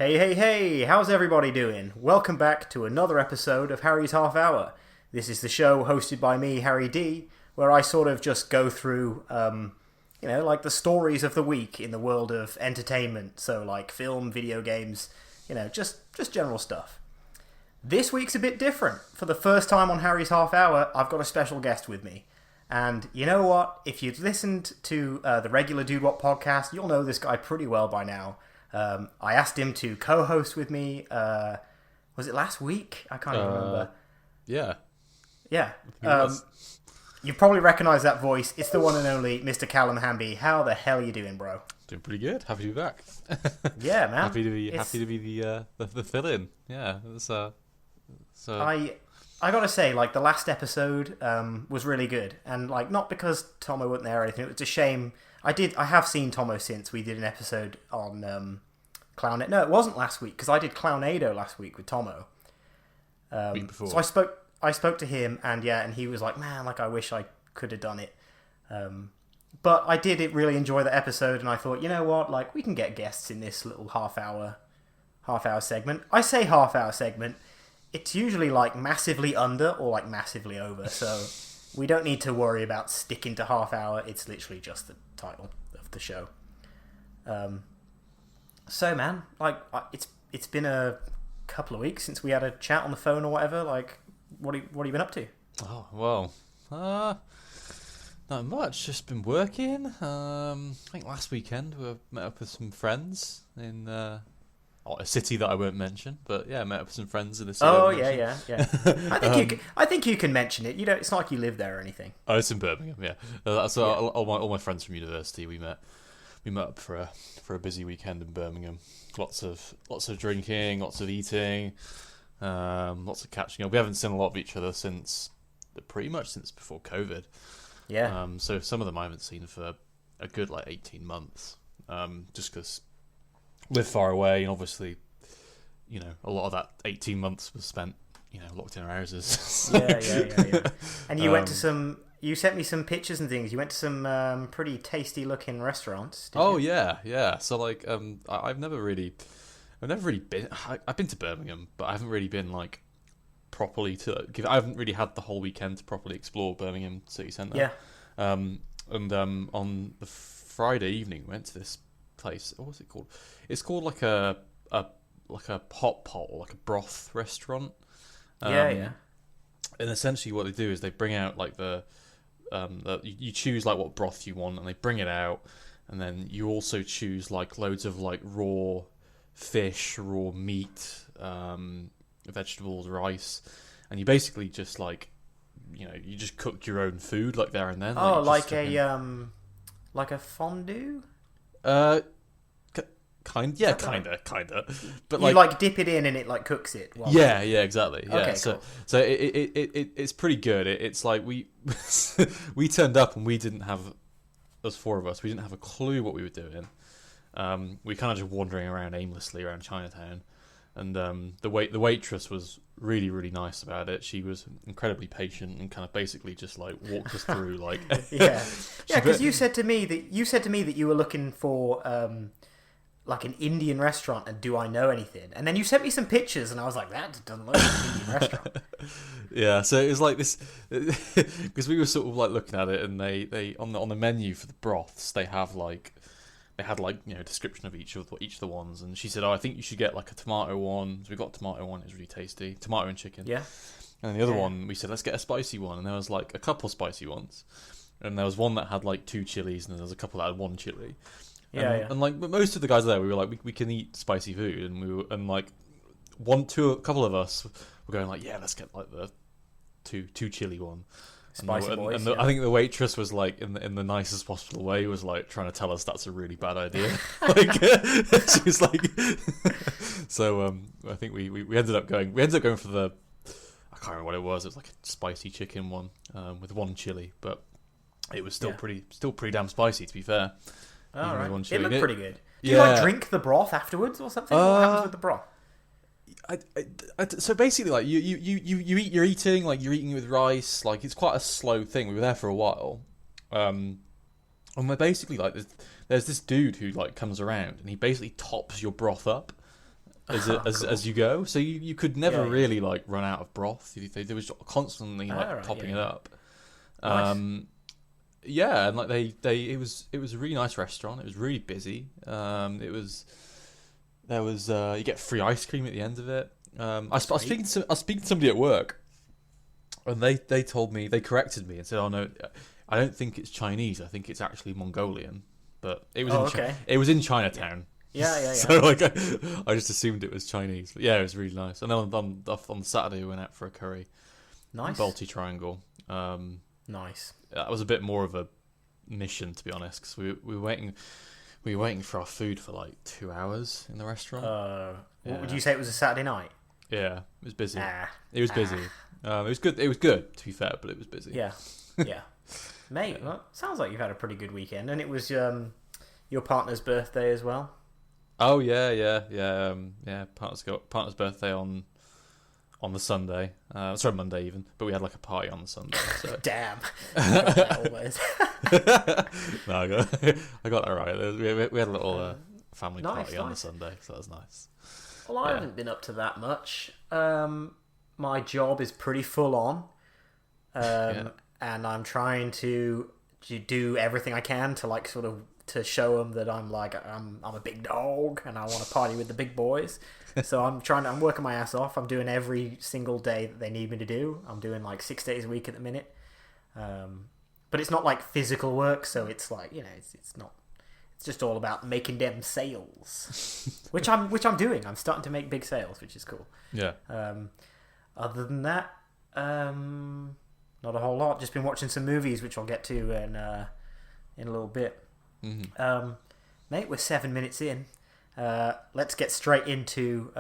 Hey, how's everybody doing? Welcome back to another episode of Harry's Half Hour. This is the show hosted by me, Harry D, where I sort of just go through, like the stories of the week in the world of entertainment. So like film, video games, just general stuff. This week's a bit different. For the first time on Harry's Half Hour, I've got a special guest with me. And you know what? If you've listened to the regular Dude What podcast, you'll know this guy pretty well by now. I asked him to co-host with me. Was it last week? I can't even remember. Yeah. You probably recognise that voice. It's the one and only Mr Callum Hamby. How the hell are you doing, bro? Doing pretty good. Happy to be back. Yeah, man. happy to be the fill-in. Yeah. I gotta say, like, the last episode was really good, and like, not because Tomo wasn't there or anything. It was a shame. I have seen Tomo since. We did an episode on Clown. No, it wasn't last week because I did Clownado last week with Tomo. Week before. So I spoke to him, and he was like, "Man, like, I wish I could have done it." But I did really enjoy the episode, and I thought, you know what, like, we can get guests in this little half hour segment. I say half hour segment. It's usually like massively under or like massively over, so we don't need to worry about sticking to half hour. It's literally just the title of the show. So man, like, it's been a couple of weeks since we had a chat on the phone or whatever. Like, what have you been up to? Oh well, not much. Just been working. I think last weekend we met up with some friends in a city that I won't mention, but yeah, I met up with some friends in the city. Oh yeah. I think you can mention it. It's not like you live there or anything. Oh, it's in Birmingham. Yeah, all my friends from university. We met up for a busy weekend in Birmingham. Lots of drinking, lots of eating, lots of catching up. We haven't seen a lot of each other pretty much since before COVID. Yeah. So some of them I haven't seen for a good 18 months. Just because live far away, and obviously, a lot of that 18 months was spent, locked in our houses. Yeah. And you you sent me some pictures and things. You went to some pretty tasty looking restaurants. Oh yeah. So I've never really been. I've been to Birmingham, but I haven't really been properly I haven't really had the whole weekend to properly explore Birmingham city centre. Yeah. On the Friday evening, we went to this place. What was it called? It's called like a hot pot or like a broth restaurant. Yeah. And essentially, what they do is they bring out you choose what broth you want, and they bring it out, and then you also choose loads of raw fish, raw meat, vegetables, rice, and you basically just you just cook your own food there and then. Oh, like a fondue. Kinda. But you dip it in and it cooks it. Yeah, exactly. Yeah. Okay, so cool. So it's pretty good. It's we we turned up and we didn't have, us four of us, we didn't have a clue what we were doing. We kind of just wandering around aimlessly around Chinatown, and the waitress was really, really nice about it. She was incredibly patient and kind of basically just walked us through yeah, because you said to me that you were looking for an Indian restaurant, and do I know anything? And then you sent me some pictures, and I was like, that doesn't look like an Indian restaurant. Yeah, so it was this because we were sort of looking at it, and they on the menu for the broths they had a description of each of the ones, and she said, I think you should get a tomato one. So we got a tomato one. It was really tasty, tomato and chicken. Yeah. And the other one, we said, let's get a spicy one, and there was a couple spicy ones, and there was one that had 2 chilies, and there was a couple that had 1 chili. And but most of the guys there, we were we can eat spicy food, and we were a couple of us were going let's get the two chili one. Spicy boys. I think the waitress was in the nicest possible way, was trying to tell us that's a really bad idea. She was so I think we ended up going for the, I can't remember what it was. It was a spicy chicken one with 1 chili, but it was still pretty damn spicy, to be fair. All right. It looked pretty good. Do you drink the broth afterwards or something? What happens with the broth? So basically, you're eating with rice. It's quite a slow thing. We were there for a while, and we're basically there's this dude who comes around, and he basically tops your broth up, as you go. So you could never Yeah. really like run out of broth. They was constantly like Right, topping yeah. it up. Nice. Yeah, and like it was a really nice restaurant. It was really busy. There was you get free ice cream at the end of it. I was speaking to somebody at work, and they told me, they corrected me and said, "Oh no, I don't think it's Chinese. I think it's actually Mongolian." But it was it was in Chinatown. Yeah. So like I just assumed it was Chinese. But yeah, it was really nice. And then on Saturday we went out for a curry. Nice. Balti Triangle. Nice. That was a bit more of a mission, to be honest, because we were waiting for our food for like 2 hours in the restaurant. What would you say, it was a Saturday night? Yeah, it was busy. Ah. It was busy. It was good. It was good, to be fair, but it was busy. Yeah. Mate, well, sounds like you've had a pretty good weekend, and it was your partner's birthday as well. Oh yeah. Partner's birthday on the Sunday. Sorry, Monday even. But we had like a party on the Sunday. So. Damn. Always. No, I got that right. We had a little family party on the Sunday, so that was nice. Well, I haven't been up to that much. My job is pretty full on, and I'm trying to do everything I can to like sort of to show them that I'm a big dog and I want to party with the big boys. So I'm working my ass off. I'm doing every single day that they need me to do. I'm doing like 6 days a week at the minute. But it's not like physical work, so it's like, it's not. It's just all about making them sales, which I'm doing. I'm starting to make big sales, which is cool. Yeah. Other than that, not a whole lot. Just been watching some movies, which I'll get to in a little bit. Mm-hmm. Mate, we're 7 minutes in. Let's get straight into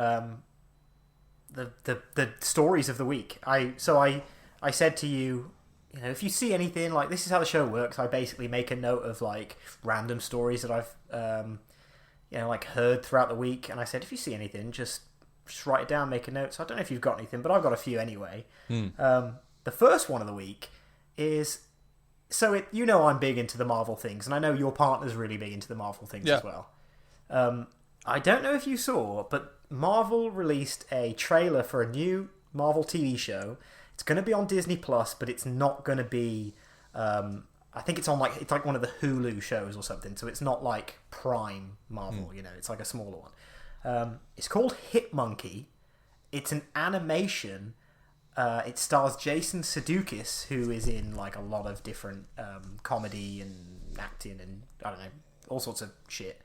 the stories of the week. I said to you, if you see anything, like, this is how the show works. I basically make a note of like random stories that I've like heard throughout the week, and I said, if you see anything, just write it down, make a note. So I don't know if you've got anything, but I've got a few anyway. The first one of the week is, so I'm big into the Marvel things, and I know your partner's really big into the Marvel things as well. I don't know if you saw, but Marvel released a trailer for a new Marvel TV show. It's going to be on Disney Plus, but it's not going to be. I think it's on it's like one of the Hulu shows or something. So it's not like Prime Marvel. It's like a smaller one. It's called Hit Monkey. It's an animation. It stars Jason Sudeikis, who is in like a lot of different comedy and acting and I don't know, all sorts of shit.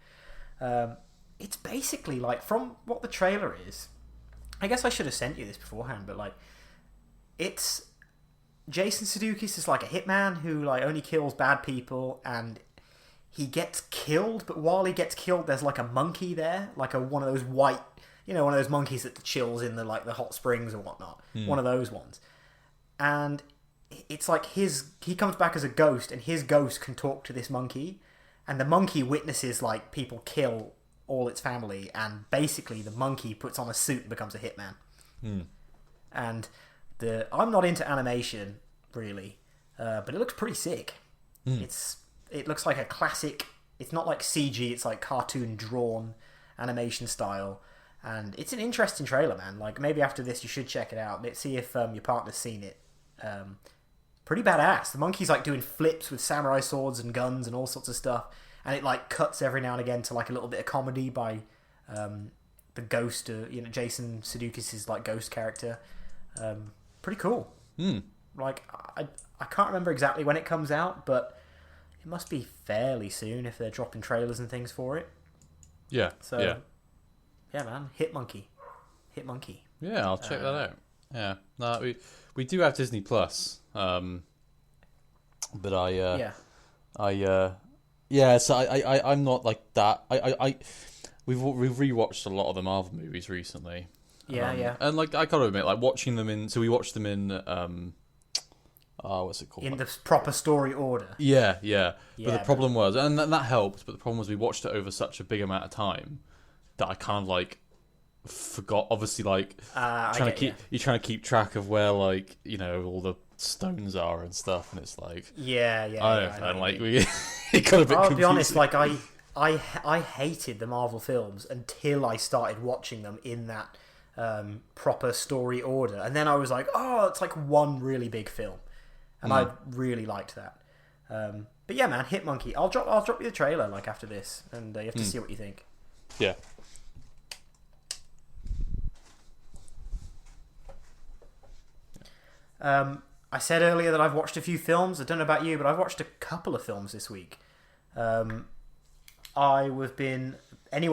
It's basically like, from what the trailer is, I guess I should have sent you this beforehand, but like, it's Jason Sudeikis is like a hitman who like only kills bad people, and he gets killed, but while he gets killed, there's like a monkey there, like one of those white, one of those monkeys that chills in the hot springs or whatnot. One of those ones. And it's like he comes back as a ghost, and his ghost can talk to this monkey, and the monkey witnesses like people kill all its family, and basically the monkey puts on a suit and becomes a hitman. And I'm not into animation really, but it looks pretty sick. It looks like a classic. It's not like CG, it's like cartoon drawn animation style, and it's an interesting trailer, man. Like, maybe after this you should check it out. See if your partner's seen it. Pretty badass. The monkey's like doing flips with samurai swords and guns and all sorts of stuff, and it like cuts every now and again to like a little bit of comedy by the ghost, Jason Sudeikis' like ghost character. Pretty cool. Like, I can't remember exactly when it comes out, but it must be fairly soon if they're dropping trailers and things for it. Yeah. So, yeah, man, Hit Monkey. Yeah, I'll check that out. Yeah, no, we do have Disney Plus, but So I'm not like that. We've rewatched a lot of the Marvel movies recently. Yeah. And like, I gotta admit, like, watching them in. So we watched them in. What's it called? In the proper story order. Yeah. But the problem was, and that helped. But the problem was, we watched it over such a big amount of time that I kind of like forgot. Obviously, like trying to keep track of where, like, all the stones are and stuff, and it's like yeah. I don't know, like we it got a bit. I'll confusing. be honest, like I hated the Marvel films until I started watching them in that proper story order, and then I was like, oh, it's like one really big film, and I really liked that. But yeah, man, Hit Monkey. I'll drop you the trailer like after this, and you have to see what you think. Yeah. I said earlier that I've watched a few films. I don't know about you, but I've watched a couple of films this week. Anyone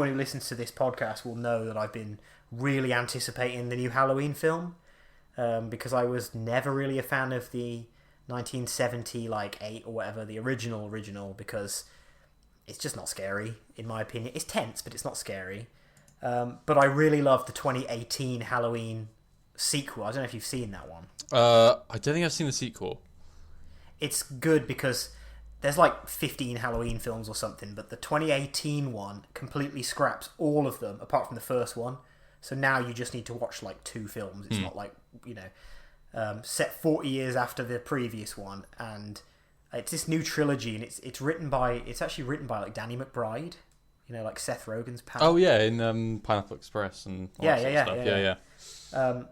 who listens to this podcast will know that I've been really anticipating the new Halloween film, because I was never really a fan of the 1970 8 or whatever, the original, because it's just not scary in my opinion. It's tense, but it's not scary. But I really love the 2018 Halloween sequel. I don't know if you've seen that one. I don't think I've seen the sequel. It's good because there's like 15 Halloween films or something, but the 2018 one completely scraps all of them apart from the first one. So now you just need to watch like 2 films. It's not like, set 40 years after the previous one, and it's this new trilogy, and it's actually written by like Danny McBride, like Seth Rogen's pal. Oh yeah, in Pineapple Express and all that sort of stuff.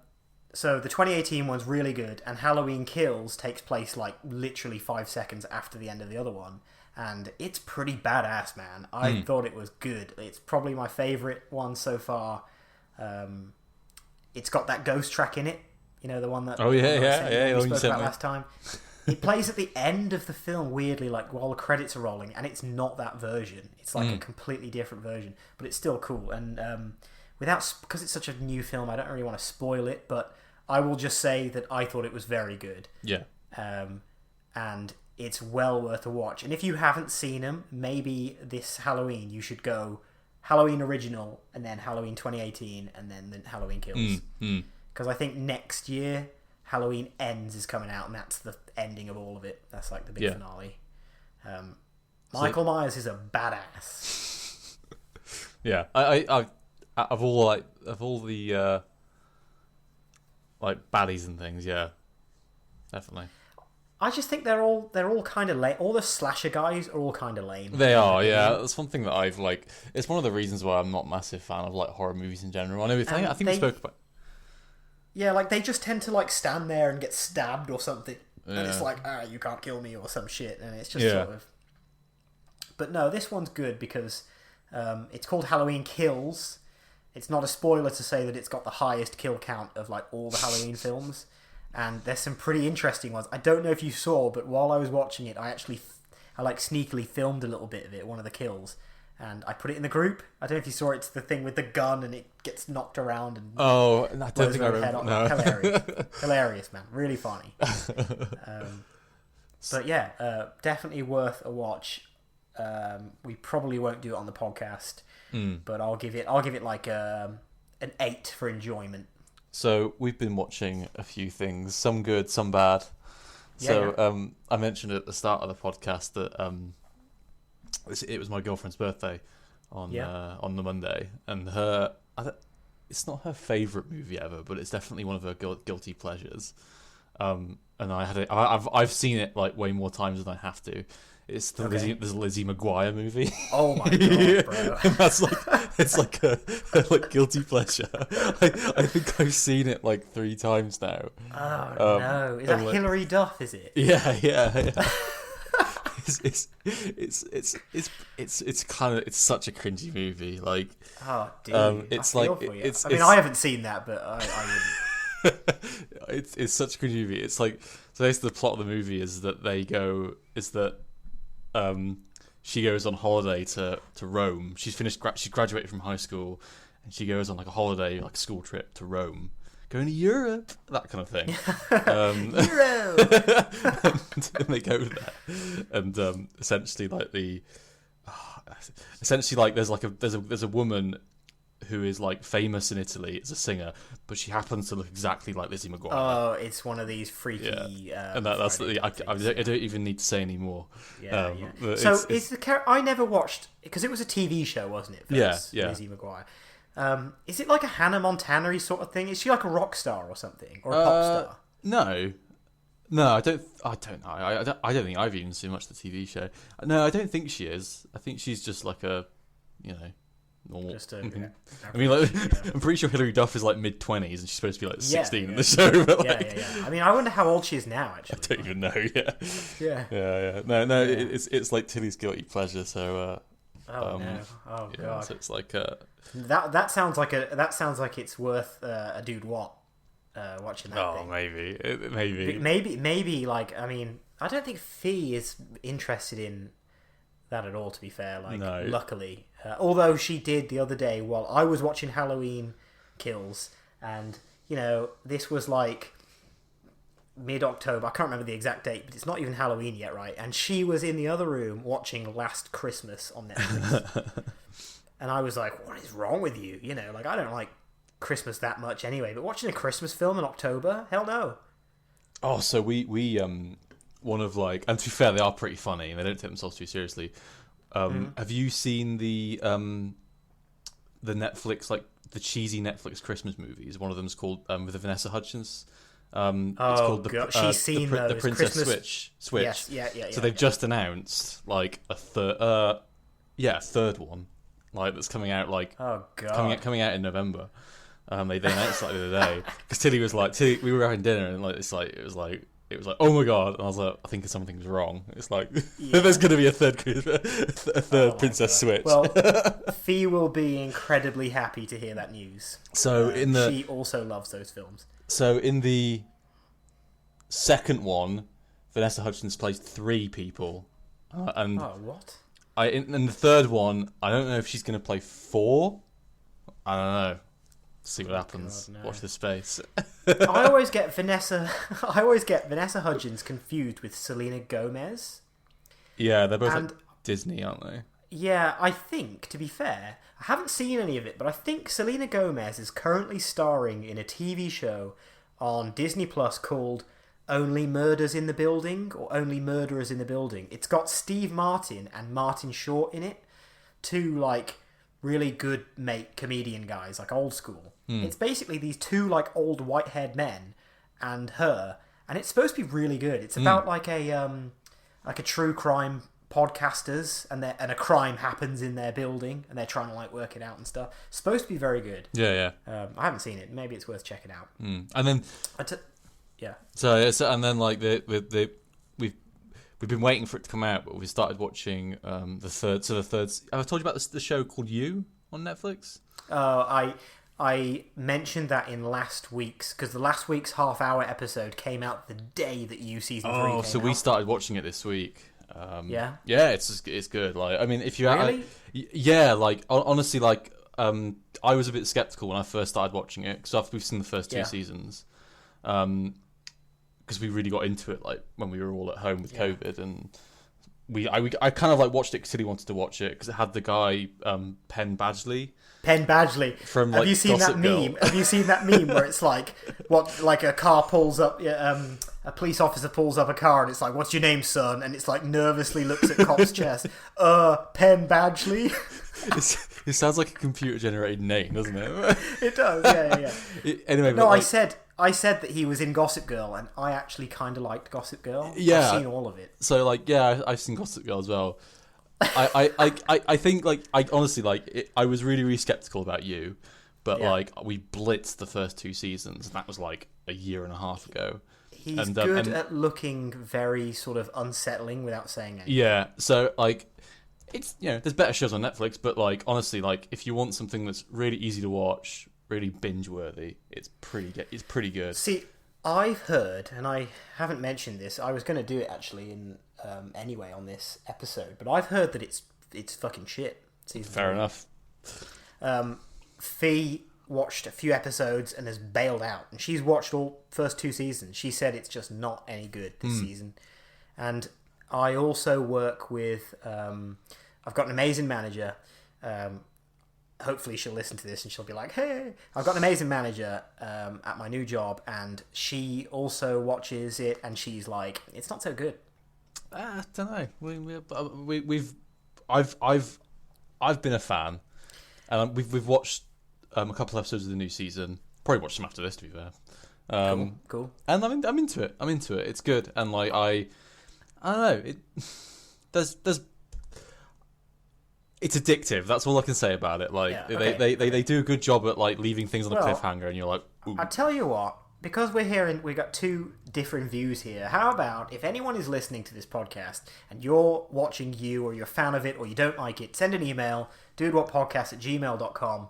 So the 2018 one's really good, and Halloween Kills takes place like literally 5 seconds after the end of the other one, and it's pretty badass, man. I thought it was good. It's probably my favourite one so far. It's got that ghost track in it, the one that we spoke about last time. It plays at the end of the film weirdly, like while the credits are rolling, and it's not that version. It's like a completely different version, but it's still cool. And because it's such a new film, I don't really want to spoil it, but I will just say that I thought it was very good. Yeah. And it's well worth a watch. And if you haven't seen them, maybe this Halloween you should go Halloween Original, and then Halloween 2018, and then the Halloween Kills. Because I think next year Halloween Ends is coming out, and that's the ending of all of it. That's like the big finale. Michael Myers is a badass. Yeah, I of all the baddies and things, yeah, definitely. I just think they're all kind of lame. All the slasher guys are all kind of lame. They are, yeah. That's one thing that I've It's one of the reasons why I'm not a massive fan of horror movies in general. I think we spoke about. Yeah, they just tend to stand there and get stabbed or something, and it's like, you can't kill me or some shit, and it's just sort of. But no, this one's good because it's called Halloween Kills. It's not a spoiler to say that it's got the highest kill count of all the Halloween films. And there's some pretty interesting ones. I don't know if you saw, but while I was watching it, I sneakily filmed a little bit of it, one of the kills, and I put it in the group. I don't know if you saw it. It's the thing with the gun and it gets knocked around and I don't think I remember. No. Hilarious, man. Really funny. But yeah, definitely worth a watch. We probably won't do it on the podcast, but I'll give it like an 8 for enjoyment. So we've been watching a few things, some good, some bad. So I mentioned at the start of the podcast that it was my girlfriend's birthday on the Monday, and it's not her favourite movie ever, but it's definitely one of her guilty pleasures. And I've seen it way more times than I have to. It's the Lizzie Mcguire movie. Oh my god, bro! And that's it's like a guilty pleasure. I think I've seen it 3 times now. Oh no! Is that Hilary Duff? Is it? Yeah. It's such a cringy movie. Oh, dude. It's I I haven't seen that, but I wouldn't. It's such a cringy movie. It's so basically the plot of the movie is that she goes on holiday to Rome. She's graduated from high school, and she goes on a holiday, school trip to Rome, going to Europe, that kind of thing. Europe. and they go there, and essentially there's a woman who is famous in Italy as a singer, but she happens to look exactly like Lizzie McGuire. Oh, it's one of these freaky. And that's I don't even need to say any more. Yeah. So is the character I never watched because it was a TV show, wasn't it? Yeah. Lizzie McGuire. Is it like a Hannah Montana-y sort of thing? Is she like a rock star or something, or a pop star? No. No, I don't know. I don't think I've even seen much of the TV show. No, I don't think she is. I think she's just like a, normal. Just a, I mean, like, yeah. I'm pretty sure Hilary Duff is like mid-20s and she's supposed to be like 16 in Yeah. the show. But like, Yeah. I mean, I wonder how old she is now. Actually, I don't even know. Yeah. Yeah. Yeah. No. Yeah. It's like Tilly's guilty pleasure. So. Oh no! Oh Yeah, god! so it's like that sounds like it's worth a dude what watching that. oh thing. maybe like I mean I don't think Fee is interested in that at all. To be fair, like No. luckily, although she did the other day while I was watching Halloween Kills, and this was like mid-October. I can't remember the exact date, but it's not even Halloween yet, right? And she was in the other room watching Last Christmas on Netflix. And I was like, what is wrong with you? Like, I don't like Christmas that much anyway, but watching a Christmas film in October? Hell no. Oh, so we one of like, and to be fair, they are pretty funny and they don't take themselves too seriously. Have you seen the Netflix, like the cheesy Netflix Christmas movies? One of them is called with the Vanessa Hudgens. It's called she's seen the those Princess Christmas... Switch. Yes, yeah. So they've just announced like a third one, like that's coming out like oh god, coming out in November. They announced like the other day because Tilly was like, we were having dinner and like it was like oh my god, and I was like, I think something's wrong. It's like there's going to be a third Princess Switch. Well, Fee will be incredibly happy to hear that news. So she also loves those films. So in the second one, Vanessa Hudgens plays 3 people, and what? In the third one, I don't know if she's going to play 4. I don't know. See what happens. God, no. Watch this space. I always get Vanessa Hudgens confused with Selena Gomez. Yeah, they're both like Disney, aren't they? Yeah, I think, to be fair, I haven't seen any of it, but I think Selena Gomez is currently starring in a TV show on Disney Plus called Only Murders in the Building, or Only Murderers in the Building. It's got Steve Martin and Martin Short in it, 2 like really good comedian guys, like old school. It's basically these 2 like old white-haired men and her, and it's supposed to be really good. It's about like a true crime podcasters, and a crime happens in their building and they're trying to like work it out and stuff. It's supposed to be very good. Yeah. I haven't seen it. Maybe it's worth checking out. And then yeah. So and then like we've been waiting for it to come out, but we started watching the third. So the third. Have I told you about the show called You on Netflix? I mentioned that in last week's, because the last week's half-hour episode came out the day that You season 3 came out. So we started watching it this week. Yeah, it's good. Like, I mean, if you really, like honestly, like, I was a bit skeptical when I first started watching it because after we've seen the first 2 seasons, because we really got into it like when we were all at home with COVID, and I kind of like watched it because Tilly wanted to watch it because it had the guy Penn Badgley from like, have you seen Gossip that Girl. meme? Have you seen that meme where it's like a car pulls up, a police officer pulls up a car and it's like, "What's your name, son?" And it's like nervously looks at cop's chest. Penn Badgley. It sounds like a computer generated name, doesn't it? It does. Yeah. Anyway, no, I said that he was in Gossip Girl, and I actually kind of liked Gossip Girl. Yeah, I've seen all of it. So like, yeah, I've seen Gossip Girl as well. I think like I honestly like I was really skeptical about You, but like we blitzed the first 2 seasons, and that was like a year and a half ago. He's good at looking very sort of unsettling without saying anything. Yeah, so like it's there's better shows on Netflix, but like honestly, like if you want something that's really easy to watch, really binge worthy, it's pretty good. See, I've heard, and I haven't mentioned this, I was going to do it actually in anyway on this episode, but I've heard that it's fucking shit. Fair enough. Fee watched a few episodes and has bailed out, and she's watched all first 2 seasons. She said it's just not any good this season. And I also work with I've got an amazing manager. Hopefully she'll listen to this and she'll be like, "Hey, I've got an amazing manager at my new job," and she also watches it, and she's like, "It's not so good." I don't know. I've been a fan, and we've watched a couple episodes of the new season. Probably watch them after this, to be fair. Cool. And I'm into it. It's good, and like I don't know. There's it's addictive. That's all I can say about it. Like they do a good job at like leaving things on a cliffhanger, and you're like, ooh. I tell you what, because we've got two different views here. How about if anyone is listening to this podcast and you're watching or you're a fan of it or you don't like it, send an email, dudewhatpodcast@gmail.com.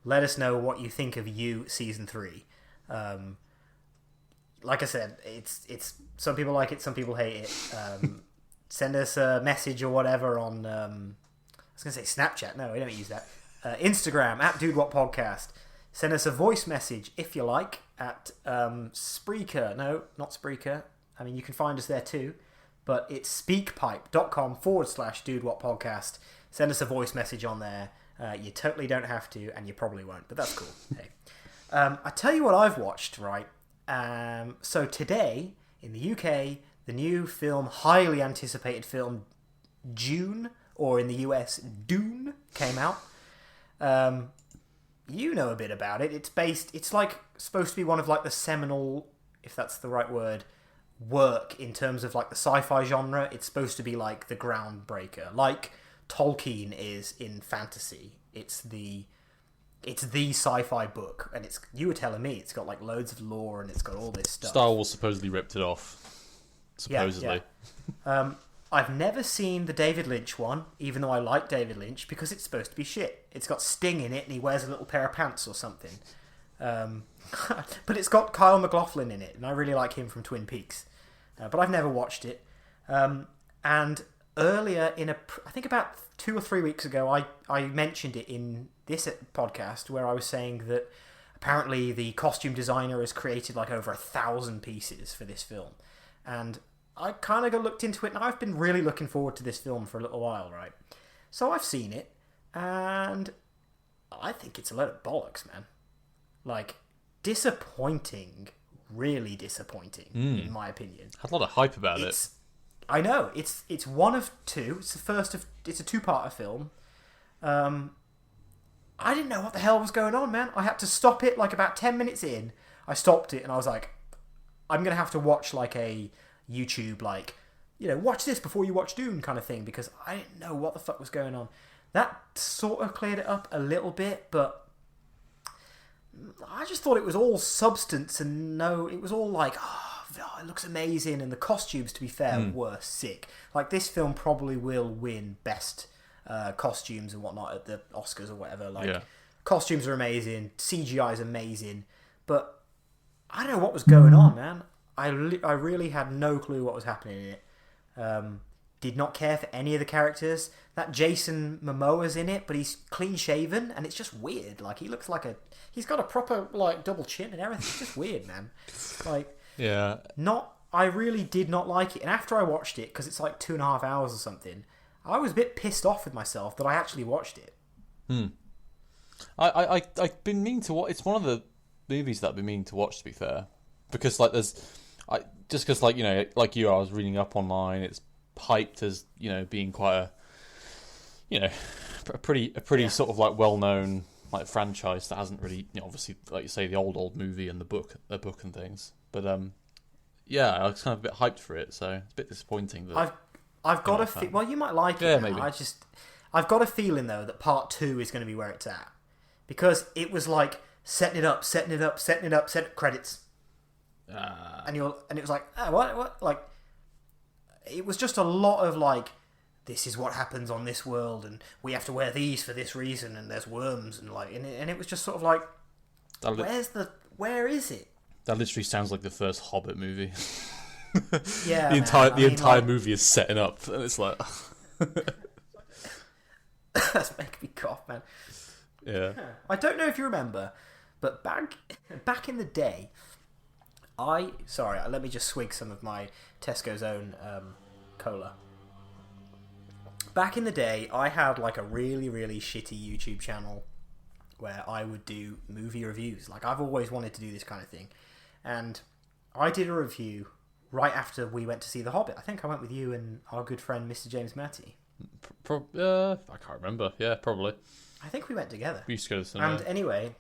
Let us know what you think of You Season 3. Like I said, it's some people like it, some people hate it. Send us a message or whatever on I was going to say Snapchat. No, we don't use that. Instagram @dudewhatpodcast. Send us a voice message if you like at Spreaker. No, not Spreaker. I mean, you can find us there too, but it's speakpipe.com/dudewhatpodcast. Send us a voice message on there. You totally don't have to, and you probably won't, but that's cool. Hey, I tell you what I've watched, right? So today in the UK, the new film, highly anticipated film, Dune, or in the US, Dune, came out. You know a bit about it. It's like supposed to be one of like the seminal, if that's the right word, work in terms of like the sci-fi genre. It's supposed to be like the groundbreaker, like Tolkien is in fantasy. It's the sci-fi book, and you were telling me it's got like loads of lore and it's got all this stuff. Star Wars supposedly ripped it off. Supposedly. Yeah. I've never seen the David Lynch one, even though I like David Lynch, because it's supposed to be shit. It's got Sting in it, and he wears a little pair of pants or something. But it's got Kyle MacLachlan in it, and I really like him from Twin Peaks. But I've never watched it. And earlier, I think about 2 or 3 weeks ago, I mentioned it in this podcast, where I was saying that apparently the costume designer has created like over 1,000 pieces for this film. And I kind of looked into it, and I've been really looking forward to this film for a little while, right? So I've seen it, and I think it's a load of bollocks, man. Like, disappointing, really disappointing, in my opinion. Had a lot of hype about it. I know, it's one of two. It's a two-parter film. I didn't know what the hell was going on, man. I had to stop it like about 10 minutes in. I stopped it, and I was like, I'm going to have to watch like a YouTube, like, watch this before you watch Dune kind of thing, because I didn't know what the fuck was going on. That sort of cleared it up a little bit, but I just thought it was all substance, and it was all like, it looks amazing, and the costumes, to be fair, were sick. Like, this film probably will win best costumes and whatnot at the Oscars or whatever. Like, costumes are amazing, CGI is amazing, but I don't know what was going on, man. I really had no clue what was happening in it. Did not care for any of the characters. That Jason Momoa's in it, but he's clean shaven, and it's just weird. Like, he looks like he's got a proper like double chin and everything. It's just weird, man. Like, yeah. I really did not like it. And after I watched it, because it's like 2.5 hours or something, I was a bit pissed off with myself that I actually watched it. I've been meaning to watch. It's one of the movies that I've been meaning to watch, to be fair, because like just because like I was reading up online, it's hyped as being quite a pretty sort of like well known like franchise that hasn't really obviously, like you say, the old movie and the book and things, but I was kind of a bit hyped for it, so it's a bit disappointing that I've got a well, you might like it. Yeah, maybe. I've got a feling though that part 2 is going to be where it's at, because it was like setting it up, set credits. And it was like, what? Like, it was just a lot of like, this is what happens on this world, and we have to wear these for this reason, and there's worms, and like, and it was just sort of like, where is it? That literally sounds like the first Hobbit movie. Yeah, the entire movie is setting up, and it's like, that's making me cough, man. Yeah. I don't know if you remember, but back in the day, let me just swig some of my Tesco's own cola. Back in the day, I had like a really, really shitty YouTube channel where I would do movie reviews. Like, I've always wanted to do this kind of thing. And I did a review right after we went to see The Hobbit. I think I went with you and our good friend Mr James Matty. I can't remember. Yeah, probably. I think we went together. We used to go to cinema. And anyway,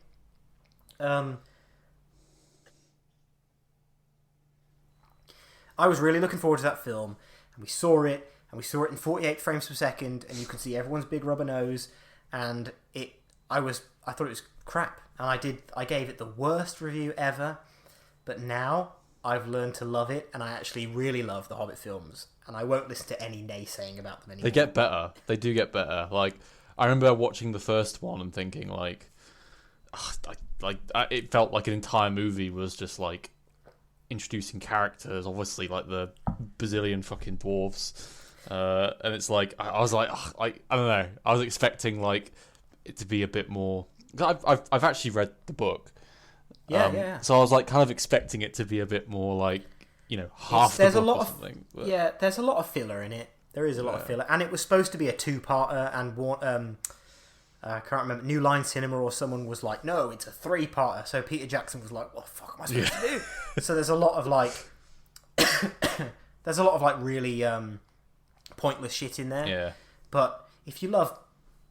I was really looking forward to that film, and we saw it in 48 frames per second, and you could see everyone's big rubber nose, and I thought it was crap, and I gave it the worst review ever, but now I've learned to love it, and I actually really love the Hobbit films, and I won't listen to any naysaying about them anymore. They get better. They do get better. Like, I remember watching the first one and thinking, like, it felt like an entire movie was just, like, introducing characters, obviously, like, the bazillion fucking dwarves, and it's like, I was like, I don't know, I was expecting, like, it to be a bit more... I've actually read the book. Yeah. So I was like kind of expecting it to be a bit more like, half the book or something. But... Yeah, there's a lot of filler in it. There is a lot of filler, and it was supposed to be a two-parter. And I can't remember. New Line Cinema or someone was like, "No, it's a three-parter." So Peter Jackson was like, "What the fuck am I supposed to do?" So there's a lot of like, really pointless shit in there. Yeah. But if you love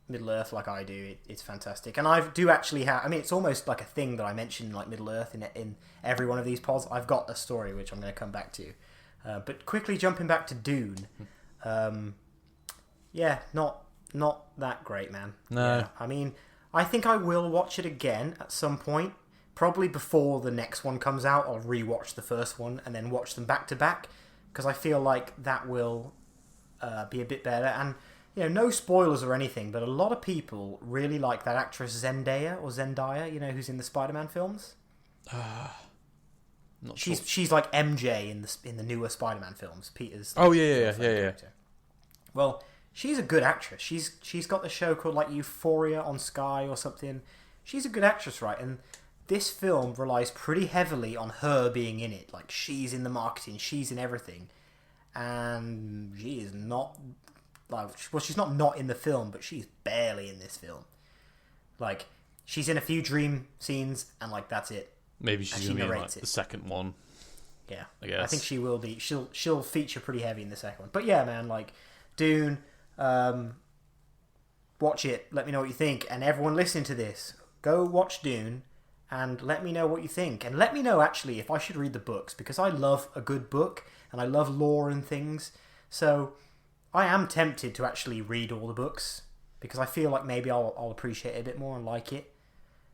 Middle Earth like I do, it's fantastic. And I do actually have, I mean, it's almost like a thing that I mention, like Middle Earth in every one of these pods. I've got a story which I'm going to come back to, but quickly jumping back to Dune, not that great, man. No. Yeah, I mean, I think I will watch it again at some point, probably before the next one comes out. I'll rewatch the first one and then watch them back to back, because I feel like that will be a bit better. And no spoilers or anything, but a lot of people really like that actress Zendaya, who's in the Spider-Man films. Not she's like MJ in the newer Spider-Man films. Peter's. Oh yeah. Well, she's a good actress. She's got the show called like Euphoria on Sky or something. She's a good actress, right? And this film relies pretty heavily on her being in it. Like, she's in the marketing, she's in everything, and she is not. Well, she's not in the film, but she's barely in this film. Like, she's in a few dream scenes, and like that's it. Maybe she's gonna be in like the second one. Yeah, I guess. I think she will be. She'll feature pretty heavy in the second one. But yeah, man, like Dune. Watch it. Let me know what you think. And everyone listening to this, go watch Dune, and let me know what you think. And let me know actually if I should read the books, because I love a good book and I love lore and things. So I am tempted to actually read all the books, because I feel like maybe I'll appreciate it a bit more and like it.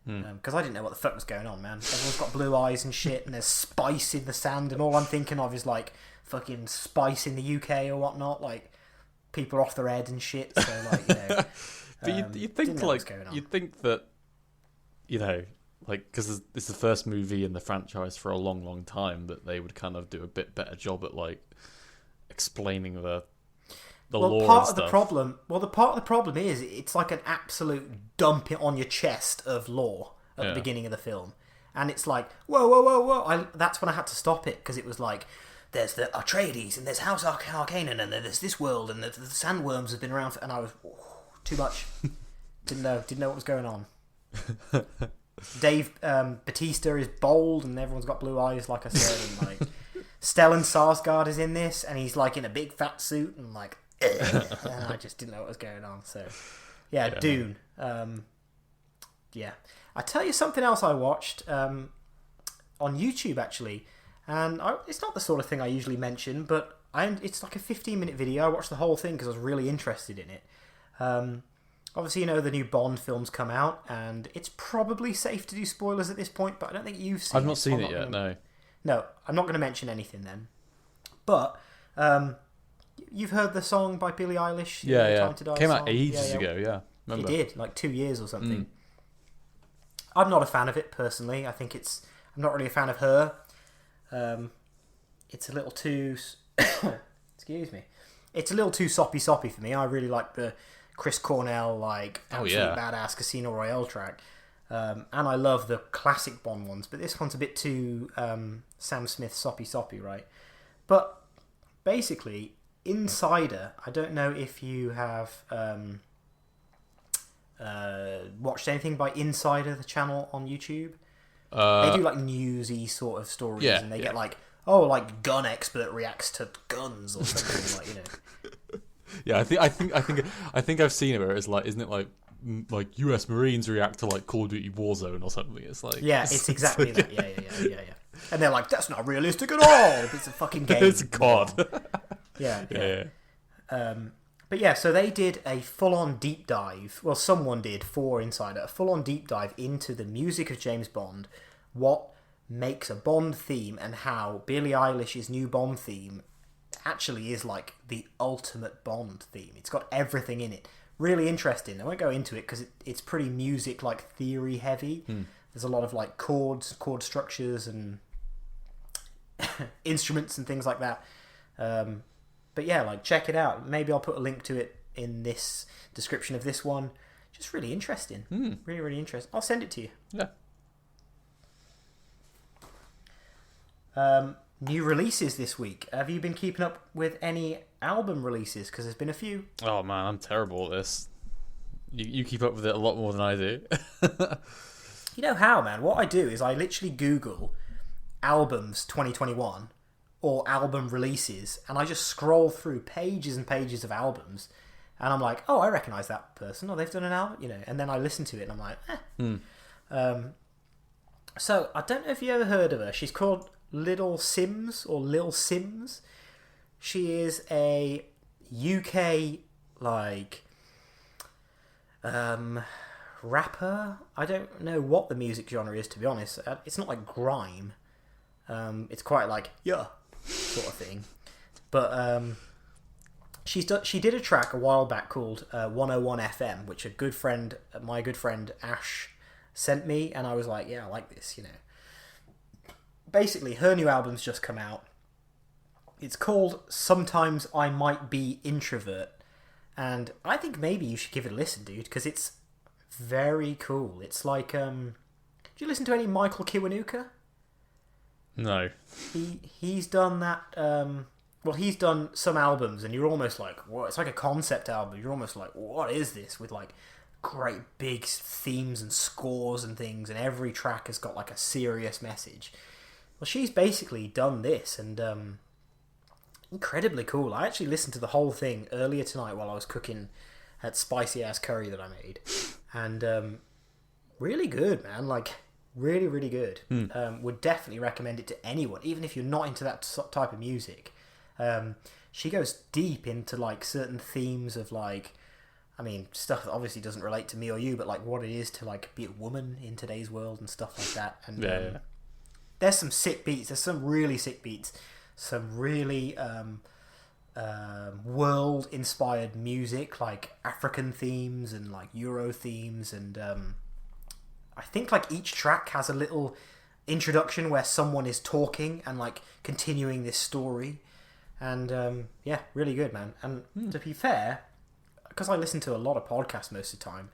Because I didn't know what the fuck was going on, man. Everyone's got blue eyes and shit, and there's spice in the sand, and all I'm thinking of is like fucking spice in the UK or whatnot, like people are off their head and shit. So like, but you think like you'd think that like, because this is the first movie in the franchise for a long time, that they would kind of do a bit better job at like explaining the lore part and of the stuff. part of the problem is it's like an absolute dump it on your chest of lore at the beginning of the film, and it's like whoa. That's when I had to stop it, because it was like, there's the Atreides and there's House Harkonnen and there's this world and the sandworms have been around and I was too much. didn't know what was going on. Dave Bautista is bold and everyone's got blue eyes, like I said, and like Stellan Skarsgård is in this and he's like in a big fat suit and like and I just didn't know what was going on. So yeah. Dune. I tell you something else I watched on YouTube actually, and it's not the sort of thing I usually mention, but it's like a 15-minute video. I watched the whole thing because I was really interested in it. Obviously, the new Bond film's come out, and it's probably safe to do spoilers at this point, but I don't think you've seen it. I've not seen it yet, no. No, I'm not going to mention anything then. But you've heard the song by Billie Eilish? Yeah. Time to Die Came song? out ages ago, yeah. Remember? It did, like 2 years or something. I'm not a fan of it, personally. I'm not really a fan of her. It's a little too... excuse me. It's a little too soppy for me. I really like the Chris Cornell, like, absolute badass Casino Royale track. And I love the classic Bond ones, but this one's a bit too Sam Smith soppy, right? But basically, Insider, I don't know if you have watched anything by Insider, the channel on YouTube. They do like newsy sort of stories, and they get like, like gun expert reacts to guns or something like, Yeah, I think I've seen it where it's like, isn't it like US Marines react to like Call of Duty Warzone or something? It's like, it's exactly that. Yeah. And they're like, that's not realistic at all. It's a fucking game. It's God. Yeah. But yeah, so they did a full-on deep dive. Well, someone did for Insider, a full-on deep dive into the music of James Bond, what makes a Bond theme, and how Billie Eilish's new Bond theme actually is like the ultimate Bond theme. It's got everything in it. Really interesting. I won't go into it because it's pretty music like theory heavy. There's a lot of like chord structures and instruments and things like that. But yeah, like check it out. Maybe I'll put a link to it in this description of this one. Just really interesting. Really, really interesting. I'll send it to you. Yeah. New releases this week. Have you been keeping up with any album releases? Because there's been a few. Oh man, I'm terrible at this. You keep up with it a lot more than I do. You know how, man? What I do is I literally Google albums 2021 or album releases, and I just scroll through pages and pages of albums, and I'm like, oh, I recognise that person, or they've done an album, you know, and then I listen to it, and I'm like, So, I don't know if you ever heard of her. She's called Little Simz, or Lil Simz. She is a UK, like, rapper. I don't know what the music genre is, to be honest. It's not like grime. It's quite like, yeah, sort of thing. But she did a track a while back called 101 FM, which my good friend Ash sent me, and I was like, yeah, I like this, you know. Basically, her new album's just come out. It's called Sometimes I Might Be Introvert, and I think maybe you should give it a listen, dude, because it's very cool. It's like, do you listen to any Michael Kiwanuka? No. He's done that, well, he's done some albums, and you're almost like, what? It's like a concept album. You're almost like, what is this? With like great big themes and scores and things, and every track has got like a serious message. Well, she's basically done this, and incredibly cool. I actually listened to the whole thing earlier tonight while I was cooking that spicy ass curry that I made, and really good, man. Like, really, really good. Would definitely recommend it to anyone, even if you're not into that type of music. She goes deep into like certain themes of like, I mean, stuff that obviously doesn't relate to me or you, but like what it is to like be a woman in today's world and stuff like that. And there's some sick beats. There's some really sick beats. Some really world-inspired music, like African themes and like Euro themes, and I think like each track has a little introduction where someone is talking and like continuing this story, and yeah, really good, man. And to be fair, because I listen to a lot of podcasts most of the time,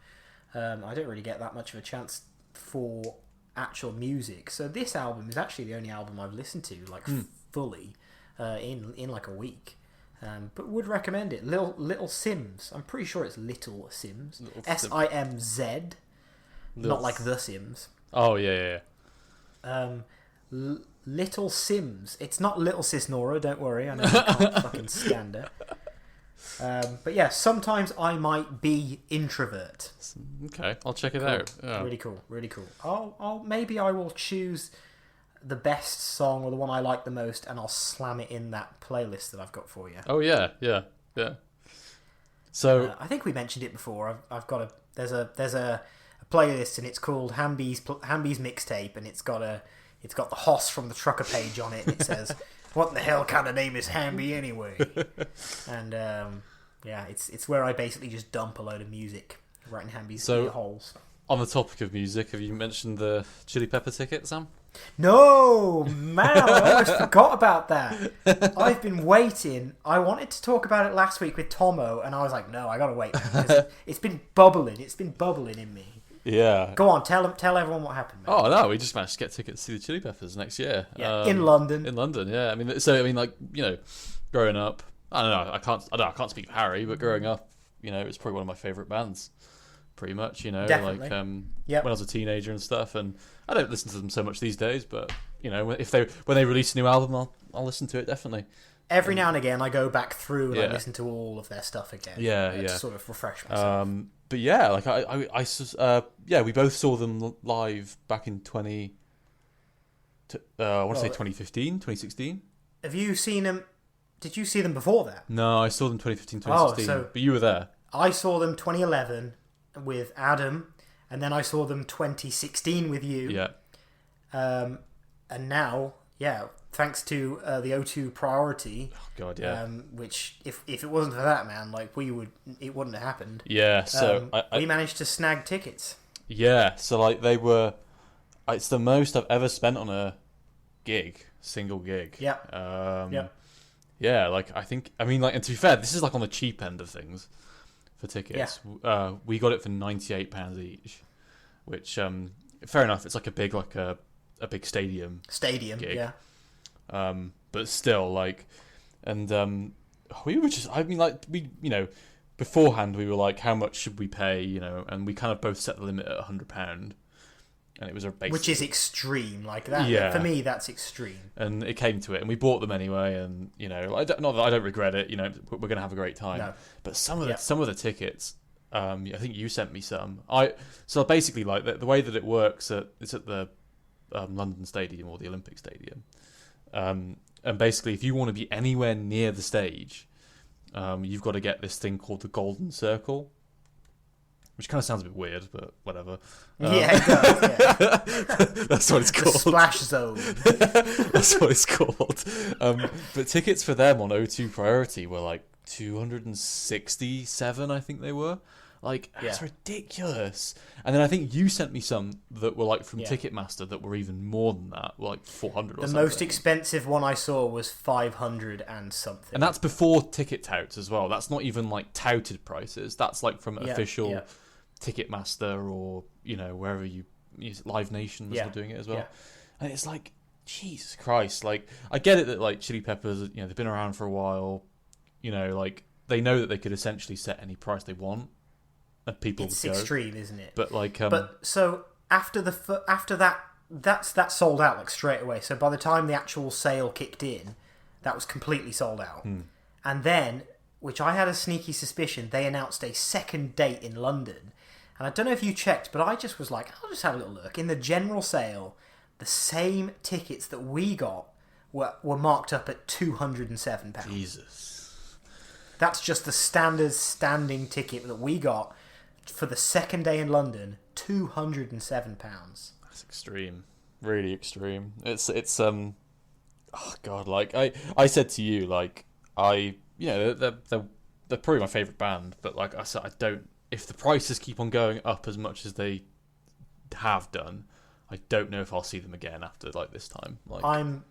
I don't really get that much of a chance for actual music. So this album is actually the only album I've listened to like fully in like a week. But would recommend it. Little Simz. I'm pretty sure it's Little Simz. Simz. Not like The Sims. Oh, yeah. Little Simz. It's not Little Sis Nora, don't worry. I know you can't fucking stand her. But yeah, Sometimes I Might Be Introvert. Okay, I'll check it out. Yeah. Really cool, really cool. Maybe I will choose the best song or the one I like the most, and I'll slam it in that playlist that I've got for you. Oh yeah. So I think we mentioned it before. I've got there's a playlist, and it's called Hamby's mixtape, and it's got the Hoss from the Trucker page on it, and it says, "What the hell kind of name is Hamby anyway?" And yeah, it's where I basically just dump a load of music right in Hamby's ear holes. On the topic of music, have you mentioned the Chili Pepper ticket, Sam? No, man, I almost forgot about that. I've been waiting. I wanted to talk about it last week with Tomo, and I was like, no, I gotta wait. It's been bubbling. It's been bubbling in me. Yeah. Go on, tell everyone what happened, man. Oh no, we just managed to get tickets to see the Chili Peppers next year. Yeah, in London. In London, yeah. I mean, like, you know, growing up, I don't know. I can't speak for Harry, but growing up, you know, it's probably one of my favourite bands. Pretty much, you know, definitely. Like when I was a teenager and stuff, and I don't listen to them so much these days, but you know, when they release a new album, I'll listen to it definitely. Every now and again, I go back through and I listen to all of their stuff again. Yeah. To sort of refresh myself. But yeah, like I we both saw them live back in 2012, I want to say 2015, 2016. Have you seen them? Did you see them before that? No, I saw them 2015, 2016. But you were there. I saw them 2011 with Adam, and then I saw them 2016 with you. Yeah. And now, thanks to the O2 priority. Oh God, yeah. Which, if it wasn't for that, man, like it wouldn't have happened. Yeah. So we managed to snag tickets. Yeah. So like they were, it's the most I've ever spent on a single gig. Yeah. Yeah. Like and to be fair, this is like on the cheap end of things for tickets. Yeah. We got it for £98 each, which fair enough. It's like a big stadium gig. Yeah. But still, like, and we were just, beforehand we were like, how much should we pay, and we kind of both set the limit at £100, and it was our basic, which is extreme, like that. Yeah. For me, that's extreme. And it came to it, and we bought them anyway, and not that I don't regret it. We're gonna have a great time. No. But some of the tickets, I think you sent me some. So basically, like the way that it works, it's at the London Stadium or the Olympic Stadium. And basically, if you want to be anywhere near the stage, you've got to get this thing called the Golden Circle, which kind of sounds a bit weird, but whatever. Yeah, it does. Yeah. That's what it's called. The splash zone. That's what it's called. But tickets for them on O2 Priority were like 267, I think they were. Like, that's ridiculous. And then I think you sent me some that were like from Ticketmaster that were even more than that, were like 400 or something. The most expensive one I saw was 500 and something. And that's before ticket touts as well. That's not even like touted prices. That's like from official Ticketmaster or, wherever you use. Live Nation was doing it as well. Yeah. And it's like, Jesus Christ. Like, I get it that like Chili Peppers, they've been around for a while. Like, they know that they could essentially set any price they want. And people it's would go. Extreme, isn't it? But like, but so after that, that sold out like straight away. So by the time the actual sale kicked in, that was completely sold out. And then, which I had a sneaky suspicion, they announced a second date in London. And I don't know if you checked, but I just was like, I'll just have a little look. In the general sale, the same tickets that we got were marked up at £207. Jesus. That's just the standing ticket that we got for the second day in London, £207. That's extreme, really extreme. It's oh God, like I said to you, like they're probably my favourite band, but like I said, I don't. If the prices keep on going up as much as they have done, I don't know if I'll see them again after like this time. Like I'll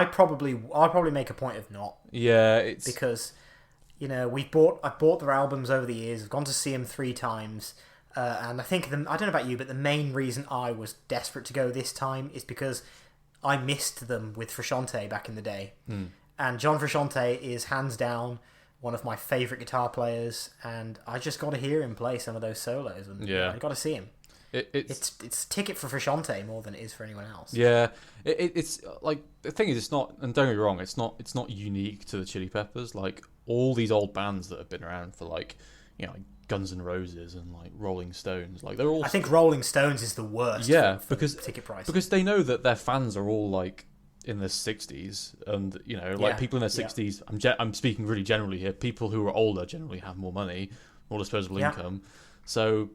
probably make a point of not. Yeah, it's because. I've bought their albums over the years. I've gone to see them 3 times, and I think I don't know about you, but the main reason I was desperate to go this time is because I missed them with Frusciante back in the day, and John Frusciante is hands down one of my favourite guitar players, and I just got to hear him play some of those solos, and I got to see him. It's a ticket for Frusciante more than it is for anyone else. Yeah, it's like the thing is, it's not, and don't get me wrong, it's not unique to the Chili Peppers. Like all these old bands that have been around for like Guns N' Roses and like Rolling Stones, like they're all. I think Rolling Stones is the worst. Yeah, for ticket price because they know that their fans are all like in their 60s, and people in their 60s. I'm speaking really generally here. People who are older generally have more money, more disposable income, so.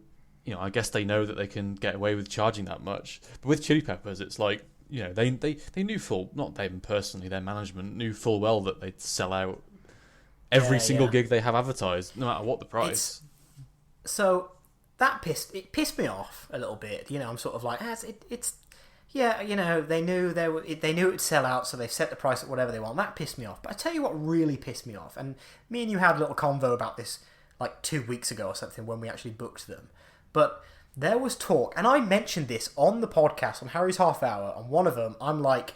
I guess they know that they can get away with charging that much. But with Chili Peppers, it's like, they knew not them personally, their management knew full well that they'd sell out every single gig they have advertised, no matter what the price. So that pissed me off a little bit. I'm sort of like, they knew it would sell out, so they've set the price at whatever they want. That pissed me off. But I tell you what really pissed me off, and me and you had a little convo about this like 2 weeks ago or something when we actually booked them. But there was talk, and I mentioned this on the podcast, on Harry's Half Hour, on one of them. I'm like,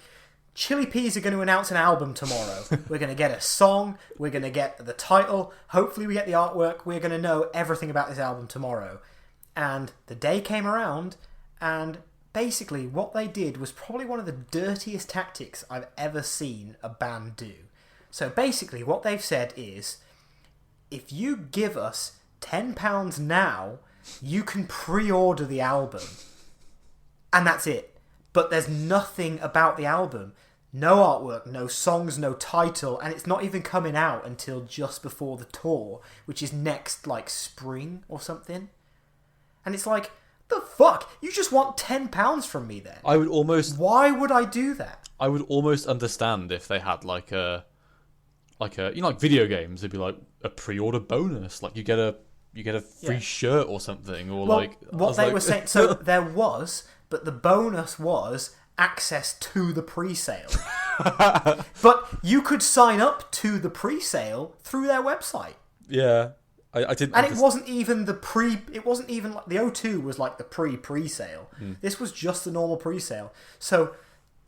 Chili Peas are going to announce an album tomorrow. We're going to get a song, we're going to get the title, hopefully we get the artwork, we're going to know everything about this album tomorrow. And the day came around, and basically what they did was probably one of the dirtiest tactics I've ever seen a band do. So basically what they've said is, if you give us £10 now... you can pre-order the album, and that's it. but there's nothing about the album. No artwork, no songs, no title, and it's not even coming out until just before the tour, which is next, like, spring or something. And it's like, the fuck? You just want £10 from me then? I would almost... Why would I do that? I would almost understand if they had like a you know, like video games, it'd be like a pre-order bonus, like you get a free shirt or something, or well, like what they were saying. So there was, but the bonus was access to the pre-sale. But you could sign up to the pre-sale through their website. Yeah, I didn't. And it wasn't even the pre. It wasn't even like the O2 was like the pre-sale. This was just the normal pre-sale. So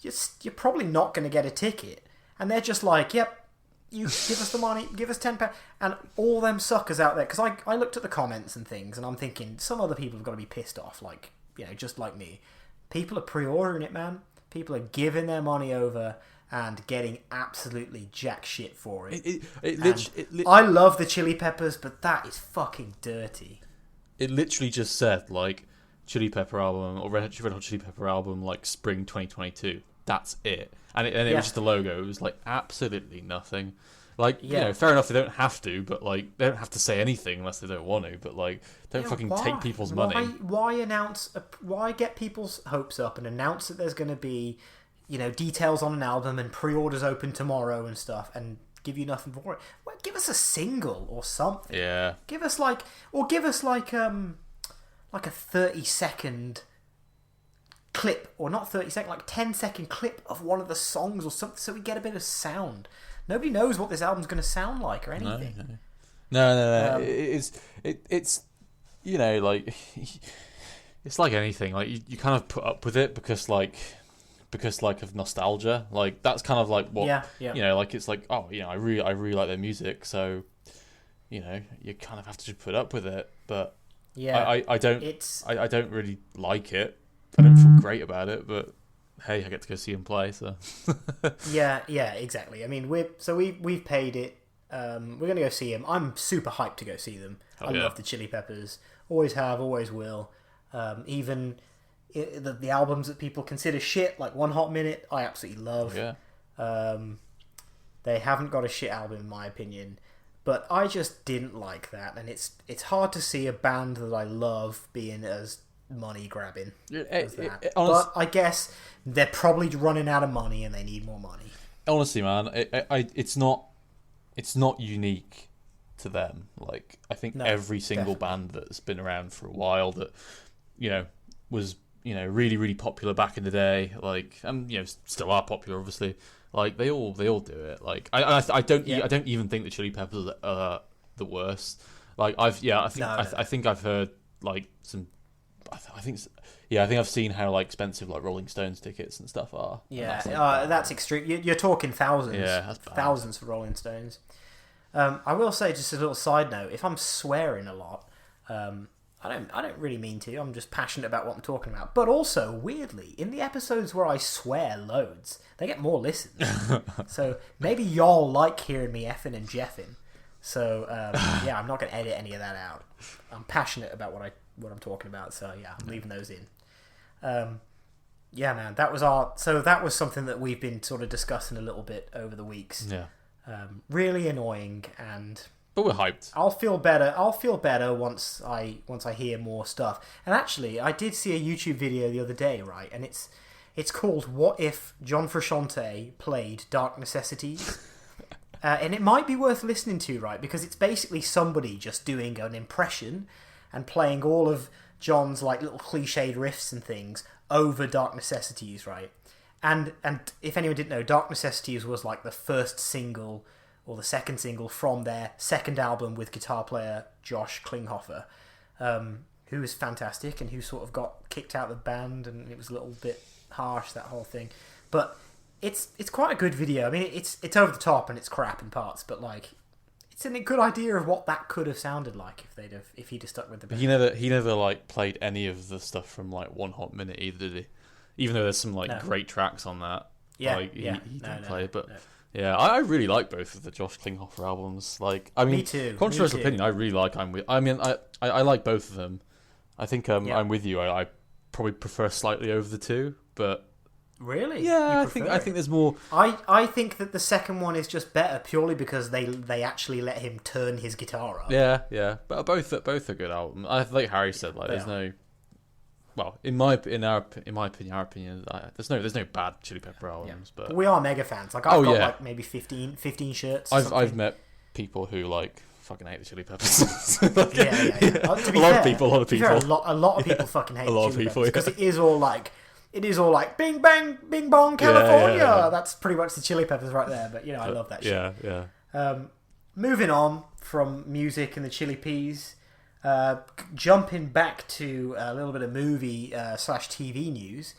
you're probably not going to get a ticket, and they're just like, "Yep, you give us the money, give us £10," and all them suckers out there. Because I looked at the comments and things, and I'm thinking some other people have got to be pissed off, like, you know, just like me. People are pre-ordering it, man. People are giving their money over and getting absolutely jack shit for it. I love the Chili Peppers, but that is fucking dirty. It literally just said like Chili Pepper album or Red Hot Chili Pepper album, like spring 2022. That's it, and it was just a logo. It was like absolutely nothing. Like, you know, fair enough, they don't have to, but like they don't have to say anything unless they don't want to. But like, don't fucking take people's money. Why get people's hopes up and announce that there's going to be, you know, details on an album and pre-orders open tomorrow and stuff, and give you nothing for it? Well, give us a single or something. Yeah. Give us like a 30-second clip, or not 30-second, like 10-second clip of one of the songs or something, so we get a bit of sound. Nobody knows what this album's going to sound like or anything. No. It's you know, like it's like anything. Like you kind of put up with it because of nostalgia. Like that's kind of like what you know. Like it's like, oh, you know, I really like their music, so you know, you kind of have to just put up with it. But I don't really like it. I don't feel great about it, but hey, I get to go see him play, so yeah, exactly. I mean, we've paid it. We're gonna go see him. I'm super hyped to go see them. I love the Chili Peppers. Always have, always will. Even the albums that people consider shit, like One Hot Minute, I absolutely love. They haven't got a shit album in my opinion, but I just didn't like that, and it's hard to see a band that I love being as money grabbing as that. But I guess they're probably running out of money and they need more money. Honestly, man, it's not unique to them. Like, I think every single band that's been around for a while that, you know, was, you know, really, really popular back in the day, like, and, you know, still are popular, obviously. Like, they all do it. Like, I don't even think the Chili Peppers are the worst. Like, I think I've heard like some. I think I've seen how like expensive like Rolling Stones tickets and stuff are. Yeah, that's extreme. You're talking thousands. Yeah, that's bad. Thousands for Rolling Stones. I will say, just a little side note, if I'm swearing a lot, I don't really mean to. I'm just passionate about what I'm talking about. But also, weirdly, in the episodes where I swear loads, they get more listens. So maybe y'all like hearing me effing and jeffing. So yeah, I'm not going to edit any of that out. I'm passionate about what I'm talking about, so yeah, I'm leaving those in. Yeah, man, that was something that we've been sort of discussing a little bit over the weeks. Yeah. Really annoying, but we're hyped. I'll feel better once I hear more stuff. And actually, I did see a YouTube video the other day, right? And it's called "What If John Frusciante Played Dark Necessities." And it might be worth listening to, right? Because it's basically somebody just doing an impression and playing all of John's like little cliched riffs and things over Dark Necessities, right? And if anyone didn't know, Dark Necessities was like the first single or the second single from their second album with guitar player Josh Klinghoffer, who is fantastic and who sort of got kicked out of the band, and it was a little bit harsh, that whole thing. But it's quite a good video. I mean, it's over the top and it's crap in parts, but like, it's a good idea of what that could have sounded like if he'd have stuck with the band. He never like played any of the stuff from like One Hot Minute either, did he? Even though there's some like great tracks on that. Yeah, like, he didn't play it, but. No. Yeah, I really like both of the Josh Klinghoffer albums. Like, I mean, me too. Controversial opinion. I really like. I like both of them. I think I'm with you. I probably prefer slightly over the two, but Really? Yeah, You I think prefer it? there's more. I think that the second one is just better purely because they actually let him turn his guitar up. Yeah, but both are good albums. I like Harry said, like there's no. Well, in my opinion, our opinion, there's no bad Chili Pepper albums, but we are mega fans. Like I've got like maybe 15 shirts. I've met people who like fucking hate the Chili Peppers. Like, yeah. To be a lot of people. Fair, a lot of people fucking hate a lot the Chili of people Peppers because it is all like bing bang bing bong California. Yeah. That's pretty much the Chili Peppers right there. But I love that shit. Yeah. Moving on from music and the Chili Peas. Jumping back to a little bit of movie / TV news.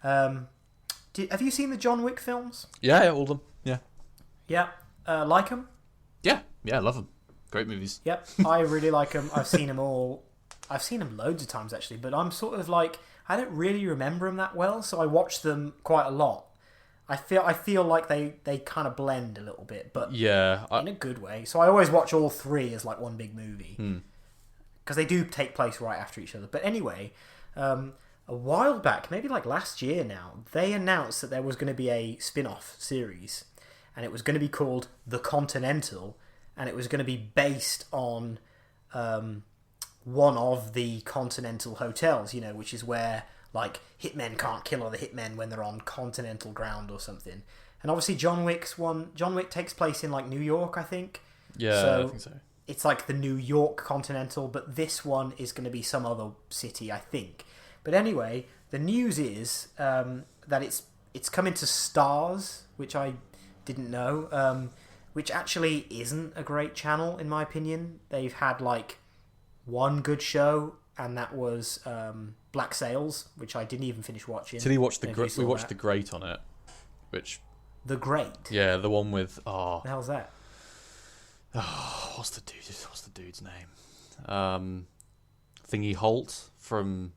Have you seen the John Wick films? Yeah, all of them. Yeah. Yeah. Like them? Yeah, I love them. Great movies. Yep, I really like them. I've seen them all. I've seen them loads of times actually, but I'm sort of like I don't really remember them that well, so I watch them quite a lot. I feel like they kind of blend a little bit, but in a good way. So I always watch all three as like one big movie. Because they do take place right after each other. But anyway, a while back, maybe like last year now, they announced that there was going to be a spin-off series. And it was going to be called The Continental. And it was going to be based on one of the Continental hotels, which is where like hitmen can't kill other hitmen when they're on continental ground or something. And obviously John Wick takes place in like New York, I think. Yeah, I think so. It's like the New York Continental, but this one is going to be some other city, I think. But anyway, the news is that it's coming to Stars, which I didn't know, which actually isn't a great channel in my opinion. They've had like one good show, and that was Black Sails, which I didn't even finish watching. Till we watched The Great on it, which The Great. Yeah, the one with the hell's that? Oh, what's the dude's name? Thingy Holt from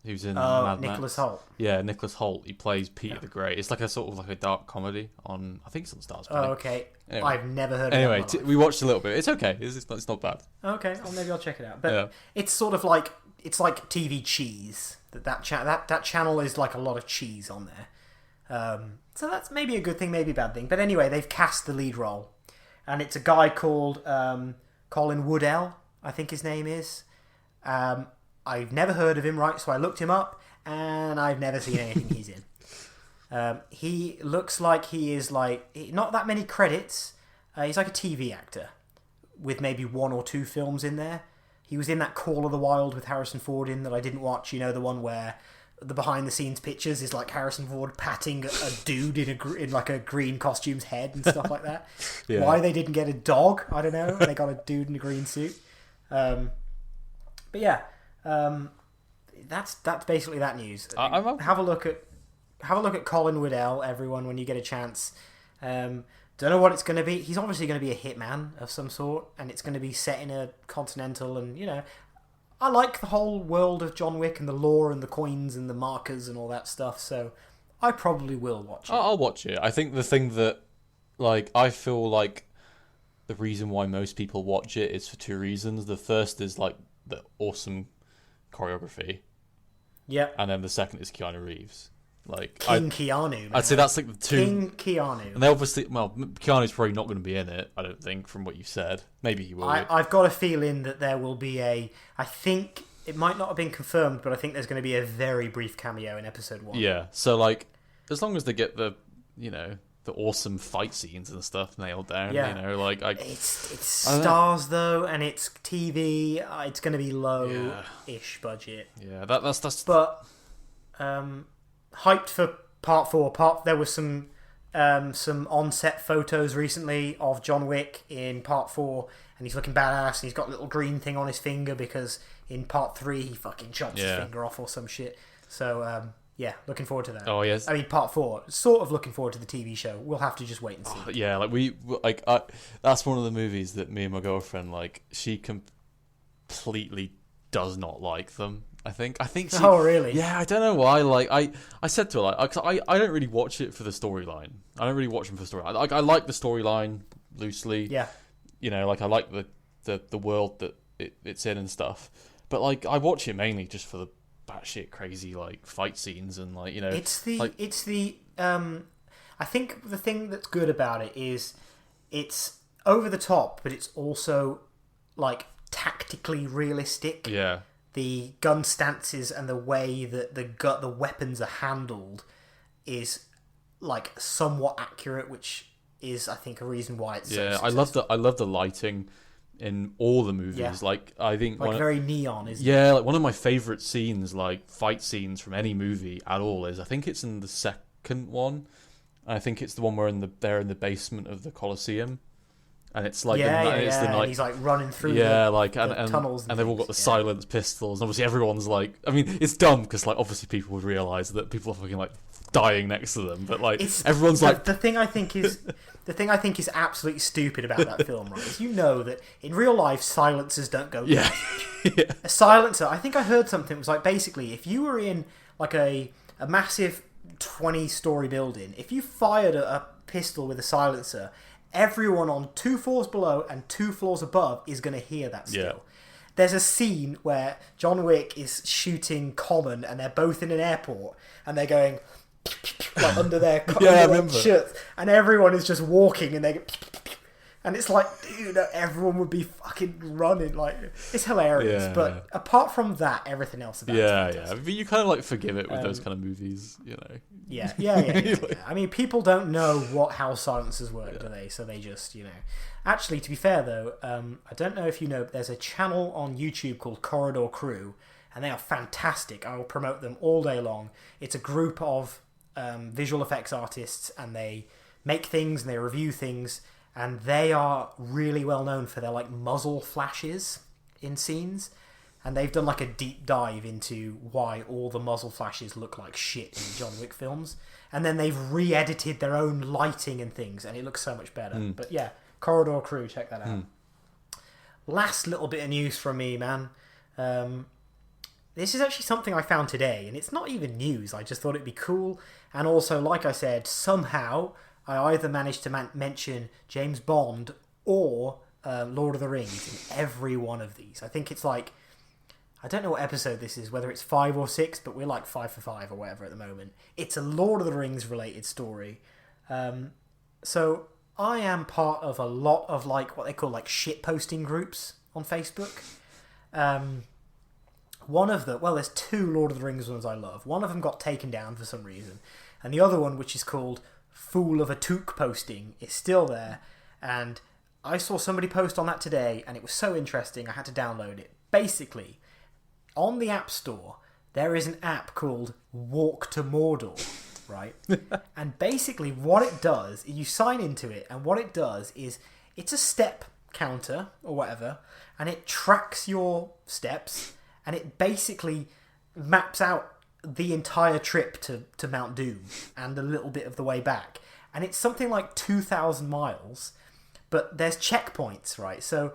who's in Mad Nicholas Max. Holt. Yeah, Nicholas Holt. He plays Peter the Great. It's like a sort of like a dark comedy on. I think it's on Stars. Oh, okay. Anyway. I've never heard of it. Anyway, we watched a little bit. It's okay. It's not bad. Okay, well, maybe I'll check it out. But it's sort of like TV cheese. That channel is like a lot of cheese on there. So that's maybe a good thing, maybe a bad thing. But anyway, they've cast the lead role. And it's a guy called Colin Woodle, I think his name is. I've never heard of him, right? So I looked him up, and I've never seen anything he's in. He looks like he is like not that many credits. He's like a TV actor with maybe 1 or 2 films in there. He was in that Call of the Wild with Harrison Ford in that I didn't watch. The one where the behind-the-scenes pictures is like Harrison Ford patting a dude in like a green costume's head and stuff like that. Yeah. Why they didn't get a dog, I don't know. They got a dude in a green suit. But yeah, that's basically that news. Have a look at Colin Woodle, everyone, when you get a chance. Don't know what it's going to be. He's obviously going to be a hitman of some sort, and it's going to be set in a continental, and I like the whole world of John Wick and the lore and the coins and the markers and all that stuff, so I probably will watch it. I'll watch it. I think the thing that, like, I feel like the reason why most people watch it is for 2 reasons. The first is, like, the awesome choreography. Yeah. And then the second is Keanu Reeves. Like Keanu, man. I'd say that's like the 2. King Keanu. And they obviously, Keanu's probably not going to be in it, I don't think, from what you said. Maybe he will. I've got a feeling that there will be I think it might not have been confirmed, but I think there's going to be a very brief cameo in episode 1. Yeah, so like, as long as they get the awesome fight scenes and stuff nailed down, it's Stars though, and it's TV. It's going to be low-ish budget. Yeah, that's. But hyped for part 4. There was some on-set photos recently of John Wick in part 4, and he's looking badass, and he's got a little green thing on his finger because in part 3 he fucking chops his finger off or some shit. So yeah, looking forward to that. Oh yes. I mean, part 4. Sort of looking forward to the TV show. We'll have to just wait and see. Yeah, like that's one of the movies that me and my girlfriend, like, she completely does not like them. I think she... Oh, really? Yeah, I don't know why. Like, I said to her, like, I don't really watch it for the storyline. I don't really watch them for the storyline. Like, I like the storyline loosely. Yeah. Like, I like the world that it's in and stuff. But, like, I watch it mainly just for batshit crazy like fight scenes and like it's the like, it's the I think the thing that's good about it is it's over the top, but it's also like tactically realistic. Yeah. The gun stances and the way that the weapons are handled is like somewhat accurate, which is, I think, a reason why it's so successful. I love the lighting in all the movies. Yeah. Like I think like very neon, isn't it? yeah, like one of my favorite scenes, like fight scenes from any movie at all, is I think it's in the second one. I think it's the one where they're in the basement of the Colosseum. And it's like and he's like running through the tunnels and they've all got the silenced pistols, and obviously everyone's like, I mean, it's dumb because like obviously people would realise that people are fucking like dying next to them, but like everyone's like the thing I think is absolutely stupid about that film, right? Is that in real life silencers don't go. Yeah. A silencer. I think I heard something. It was like basically if you were in like a massive 20-story building, if you fired a pistol with a silencer, everyone on 2 floors below and 2 floors above is going to hear that still. Yeah. There's a scene where John Wick is shooting Common and they're both in an airport and they're going like under their shirts and everyone is just walking and and it's like, dude, everyone would be fucking running. Like, it's hilarious. But apart from that, everything else about it. But you kind of like forgive it with those kind of movies, Yeah. I mean, people don't know how silencers work, do they? So they just, Actually, to be fair though, I don't know if you know, but there's a channel on YouTube called Corridor Crew, and they are fantastic. I will promote them all day long. It's a group of visual effects artists, and they make things and they review things. And they are really well known for their like muzzle flashes in scenes. And they've done like a deep dive into why all the muzzle flashes look like shit in the John Wick films. And then they've re-edited their own lighting and things, and it looks so much better. But yeah, Corridor Crew, check that out. Last little bit of news from me, man. This is actually something I found today, and it's not even news. I just thought it'd be cool. And also, like I said, somehow I either managed to mention James Bond or Lord of the Rings in every one of these. I think it's like, I don't know what episode this is, whether it's 5 or 6, but we're like 5 for 5 or whatever at the moment. It's a Lord of the Rings related story. So I am part of a lot of like what they call like shit posting groups on Facebook. One of the, there's 2 Lord of the Rings ones I love. One of them got taken down for some reason, and the other one, which is called Fool of a Took Posting, is still there. And I saw somebody post on that today, and it was so interesting I had to download it. Basically, on the App Store there is an app called Walk to Mordor, right? And basically what it does is you sign into it, and what it does is it's a step counter or whatever, and it tracks your steps, and it basically maps out the entire trip to Mount Doom and a little bit of the way back. And it's something like 2,000 miles, but there's checkpoints, right? So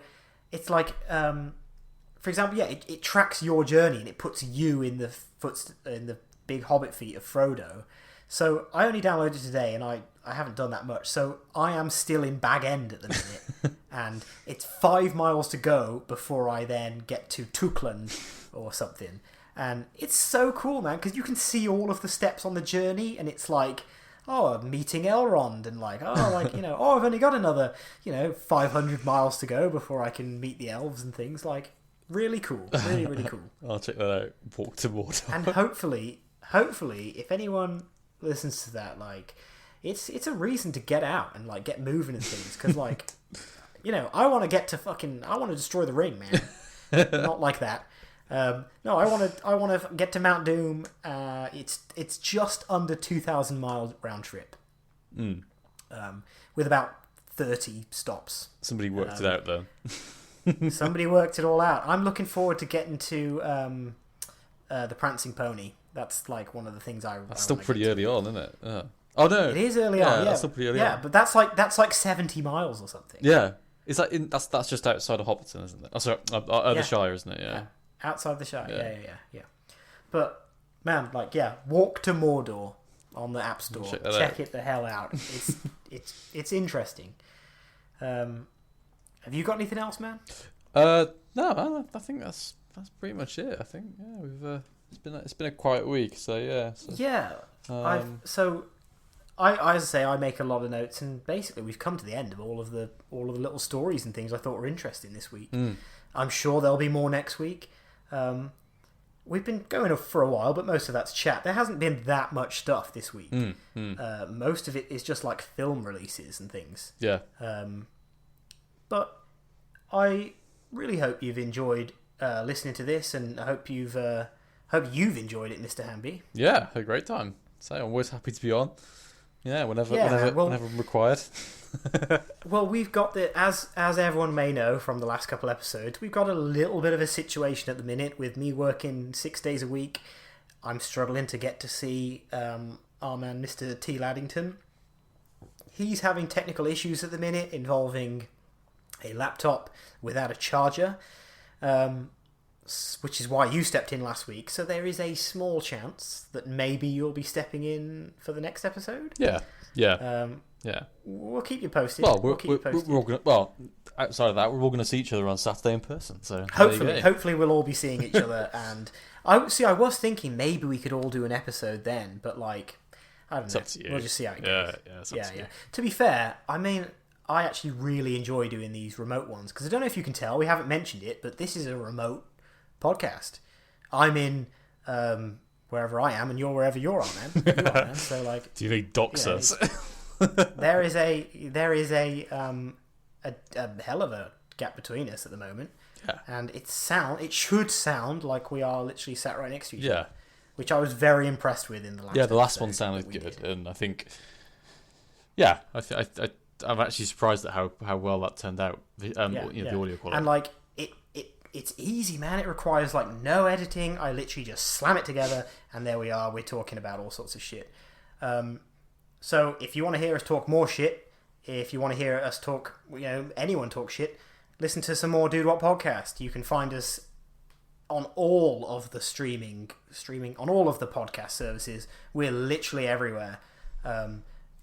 it's like, for example, it tracks your journey and it puts you in the big hobbit feet of Frodo. So I only downloaded it today, and I haven't done that much. So I am still in Bag End at the minute, and it's 5 miles to go before I then get to Tukland or something. And it's so cool, man, because you can see all of the steps on the journey, and it's like, meeting Elrond, and like, I've only got another, 500 miles to go before I can meet the elves and things. Like, really cool. Really, really cool. I'll check that out. Walk to Mordor. And hopefully, if anyone listens to that, like, it's a reason to get out and like get moving and things, because like, I want to destroy the ring, man. Not like that. No, I want to get to Mount Doom. It's just under 2,000 miles round trip, with about 30 stops. Somebody worked it out then. Somebody worked it all out. I'm looking forward to getting to the Prancing Pony. That's like one of the things That's still pretty early on, isn't it? Oh no, it is early on. Yeah, that's still pretty early on. Yeah, but that's like 70 miles or something. Yeah, it's like that's just outside of Hobbiton, isn't it? Oh, sorry, the Shire, isn't it? Yeah. Outside the Shire, yeah. But man, like, Walk to Mordor on the App Store. Check it the hell out. It's interesting. Have you got anything else, man? No, I think that's pretty much it. I think we've It's been a quiet week, so yeah. So, Yeah. I as I say, I make a lot of notes, and basically we've come to the end of all of the little stories and things I thought were interesting this week. I'm sure there'll be more next week. We've been going for a while, but most of that's chat. There hasn't been that much stuff this week. Most of it is just like film releases and things. Yeah. But I really hope you've enjoyed listening to this, and I hope you've enjoyed it, Mr. Hamby. Yeah, had a great time. So I'm always happy to be on. Yeah, whenever required. Well, we've got as everyone may know from the last couple episodes, we've got a little bit of a situation at the minute with me working 6 days a week. I'm struggling to get to see our man, Mr. T. Laddington. He's having technical issues at the minute involving a laptop without a charger, which is why you stepped in last week. So there is a small chance that maybe you'll be stepping in for the next episode. Yeah. We'll keep you posted. Well, we're all gonna, outside of that, we're all going to see each other on Saturday in person. So hopefully we'll all be seeing each other. And I was thinking maybe we could all do an episode then, but like, I don't know. Up to you. We'll just see how it goes. Yeah. To be fair, I mean, I actually really enjoy doing these remote ones because I don't know if you can tell, we haven't mentioned it, but this is a remote podcast. I'm in wherever I am, and you're wherever you are, man. So like, do you need dox us? There is a hell of a gap between us at the moment, and it should sound like we are literally sat right next to each other, which I was very impressed with in the last. Yeah, the last one sounded good, and I think, I'm actually surprised at how well that turned out. The audio quality, and like it's easy, man. It requires like no editing. I literally just slam it together, and there we are. We're talking about all sorts of shit. So if you want to hear us talk more shit, if you want to hear us talk, anyone talk shit, listen to some more Dude What podcast. You can find us on all of the streaming on all of the podcast services. We're literally everywhere.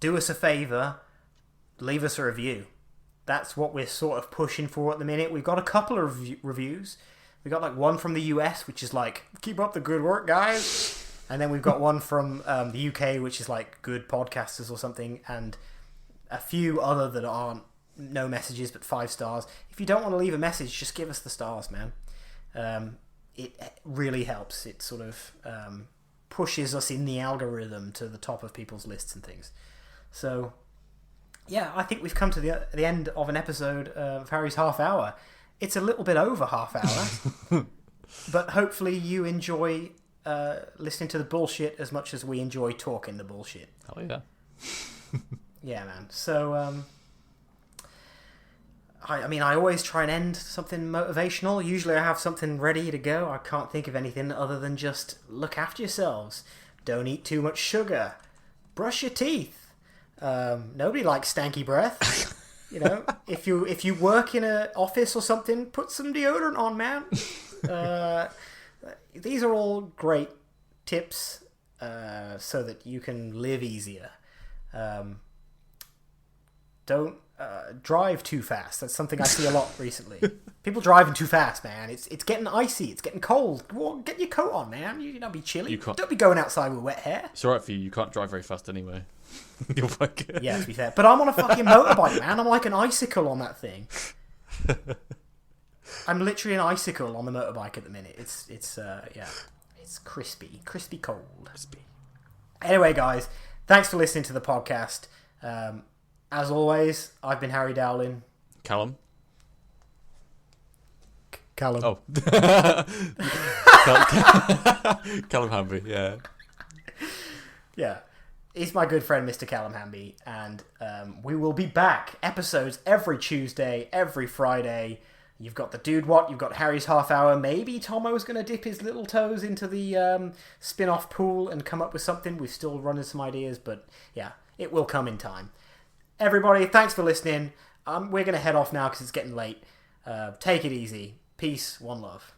Do us a favor, leave us a review. That's what we're sort of pushing for at the minute. We've got a couple of reviews. We got like one from the US, which is like, keep up the good work, guys. And then we've got one from the UK, which is like good podcasters or something. And a few other that aren't no messages, but 5 stars. If you don't want to leave a message, just give us the stars, man. It really helps. It sort of pushes us in the algorithm to the top of people's lists and things. So, yeah, I think we've come to the end of an episode of Harry's Half Hour. It's a little bit over half hour, but hopefully you enjoy listening to the bullshit as much as we enjoy talking the bullshit. Hell yeah. Yeah, man. So, I always try and end something motivational. Usually I have something ready to go. I can't think of anything other than just look after yourselves. Don't eat too much sugar. Brush your teeth. Nobody likes stanky breath. If you work in an office or something, put some deodorant on, man. These are all great tips so that you can live easier. Don't drive too fast. That's something I see a lot recently. People driving too fast, man. It's getting icy. It's getting cold. Well, get your coat on, man. You don't be chilly. Don't be going outside with wet hair. It's alright for you. You can't drive very fast anyway. You'll fuck it. Yeah, to be fair. But I'm on a fucking motorbike, man. I'm like an icicle on that thing. I'm literally an icicle on the motorbike at the minute. It's crispy cold. Crispy. Anyway, guys, thanks for listening to the podcast. As always, I've been Harry Dowling. Callum. Callum. Oh. Callum Hamby, yeah. Yeah. He's my good friend, Mr. Callum Hamby, and we will be back. Episodes every Tuesday, every Friday. You've got the Dude What, you've got Harry's Half Hour. Maybe Tomo's going to dip his little toes into the spin-off pool and come up with something. We're still running some ideas, but yeah, it will come in time. Everybody, thanks for listening. We're going to head off now because it's getting late. Take it easy. Peace, one love.